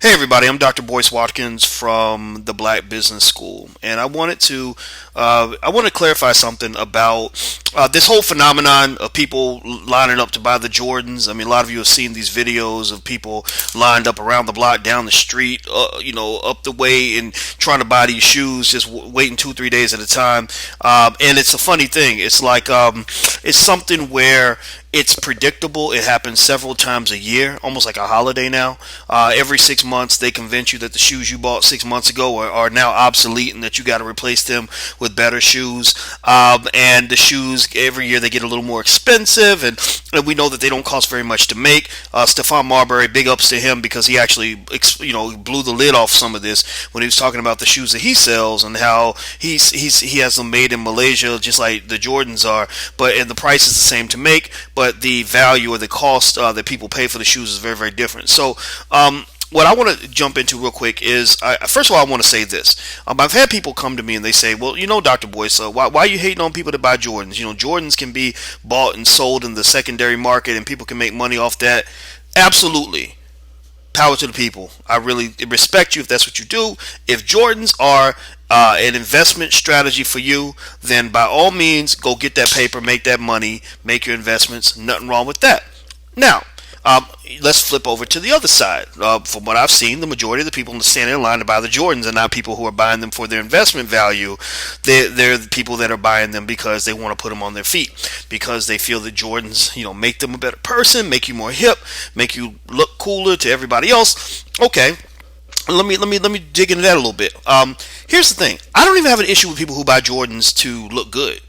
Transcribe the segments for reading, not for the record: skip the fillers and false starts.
Hey everybody, I'm Dr. Boyce Watkins from the Black Business School, and I want to clarify something about this whole phenomenon of people lining up to buy the Jordans. I mean, a lot of you have seen these videos of people lined up around the block, down the street, up the way, and trying to buy these shoes, just waiting 2, 3 days at a time. And it's a funny thing. It's like it's something where it's predictable. It happens several times a year, almost like a holiday now. Every 6 months, they convince you that the shoes you bought 6 months ago are now obsolete and that you got to replace them with better shoes. And the shoes, every year, they get a little more expensive, and we know that they don't cost very much to make. Stephon Marbury, big ups to him because he actually, blew the lid off some of this when he was talking about the shoes that he sells and how he has them made in Malaysia, just like the Jordans are, and the price is the same to make, but the value or the cost that people pay for the shoes is very, very different. So, what I want to jump into real quick is, first of all, I want to say this. I've had people come to me and they say, well, Dr. Boyce, why are you hating on people that buy Jordans? Jordans can be bought and sold in the secondary market and people can make money off that. Absolutely. Power to the people. I really respect you if that's what you do. If Jordans are an investment strategy for you, then by all means, go get that paper, make that money, make your investments. Nothing wrong with that. Now, let's flip over to the other side. From what I've seen, the majority of the people standing in line to buy the Jordans are not people who are buying them for their investment value. They're the people that are buying them because they want to put them on their feet, because they feel that Jordans, make them a better person, make you more hip, make you look cooler to everybody else. Okay. Let me dig into that a little bit. Here's the thing. I don't even have an issue with people who buy Jordans to look good.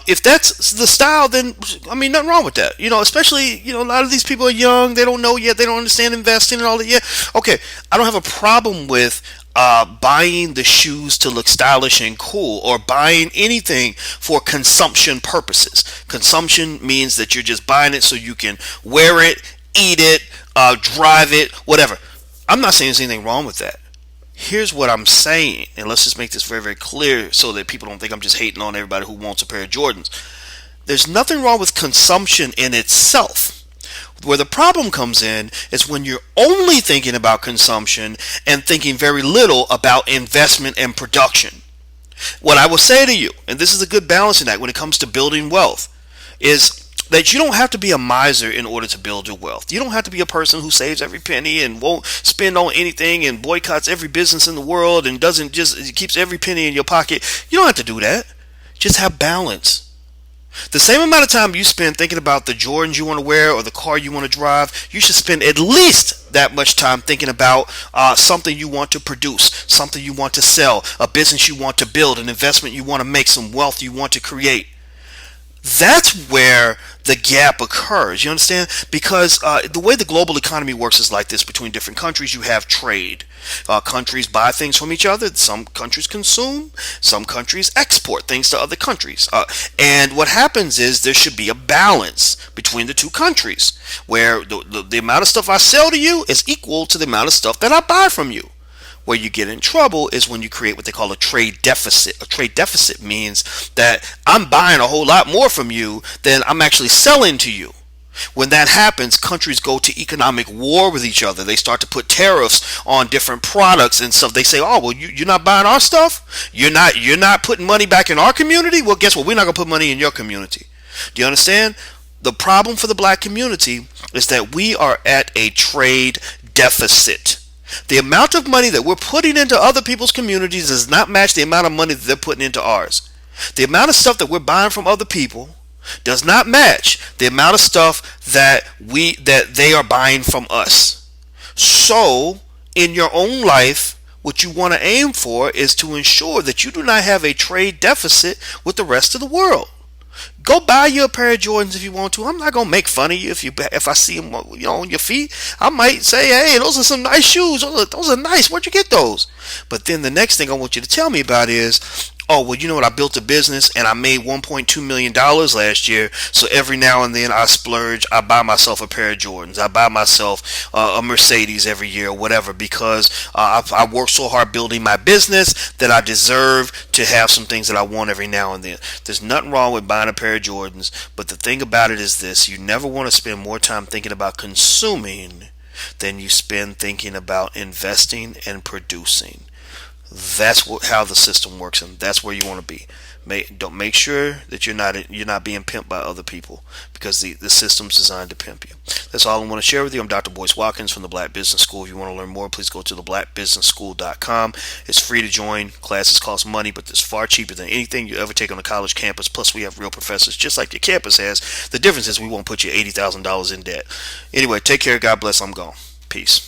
If that's the style, then nothing wrong with that. Especially a lot of these people are young. They don't know yet. They don't understand investing and all that yet. Okay, I don't have a problem with buying the shoes to look stylish and cool, or buying anything for consumption purposes. Consumption means that you're just buying it so you can wear it, eat it, drive it, whatever. I'm not saying there's anything wrong with that. Here's what I'm saying, and let's just make this very, very clear so that people don't think I'm just hating on everybody who wants a pair of Jordans. There's nothing wrong with consumption in itself. Where the problem comes in is when you're only thinking about consumption and thinking very little about investment and production. What I will say to you, and this is a good balancing act when it comes to building wealth, is that you don't have to be a miser in order to build your wealth. You don't have to be a person who saves every penny and won't spend on anything and boycotts every business in the world and keeps every penny in your pocket. You don't have to do that. Just have balance. The same amount of time you spend thinking about the Jordans you want to wear or the car you want to drive, you should spend at least that much time thinking about something you want to produce, something you want to sell, a business you want to build, an investment you want to make, some wealth you want to create. That's where the gap occurs. You understand? Because the way the global economy works is like this. Between different countries, you have trade. Countries buy things from each other. Some countries consume. Some countries export things to other countries. And what happens is there should be a balance between the two countries, where the amount of stuff I sell to you is equal to the amount of stuff that I buy from you. Where you get in trouble is when you create what they call a trade deficit. A trade deficit means that I'm buying a whole lot more from you than I'm actually selling to you. When that happens, countries go to economic war with each other. They start to put tariffs on different products and stuff. They say, "Oh, well, you're not buying our stuff. You're not putting money back in our community. Well, guess what? We're not gonna put money in your community." Do you understand? The problem for the black community is that we are at a trade deficit. The amount of money that we're putting into other people's communities does not match the amount of money that they're putting into ours. The amount of stuff that we're buying from other people does not match the amount of stuff that they are buying from us. So, in your own life, what you want to aim for is to ensure that you do not have a trade deficit with the rest of the world. Go buy you a pair of Jordans if you want to. I'm not gonna make fun of you if I see them, on your feet. I might say, "Hey, those are some nice shoes. Those are nice. Where'd you get those?" But then the next thing I want you to tell me about is, "Oh, well, you know what? I built a business and I made $1.2 million last year. So every now and then I splurge. I buy myself a pair of Jordans. I buy myself a Mercedes every year or whatever because I work so hard building my business that I deserve to have some things that I want every now and then." There's nothing wrong with buying a pair of Jordans. But the thing about it is this. You never want to spend more time thinking about consuming than you spend thinking about investing and producing. That's how the system works, and that's where you want to be. Don't make sure that you're not being pimped by other people, because the system's designed to pimp you. That's all I want to share with you. I'm Dr. Boyce Watkins from the Black Business School. If you want to learn more, please go to theblackbusinessschool.com. It's free to join. Classes cost money, but it's far cheaper than anything you ever take on a college campus. Plus, we have real professors, just like your campus has. The difference is we won't put you $80,000 in debt. Anyway, take care. God bless. I'm gone. Peace.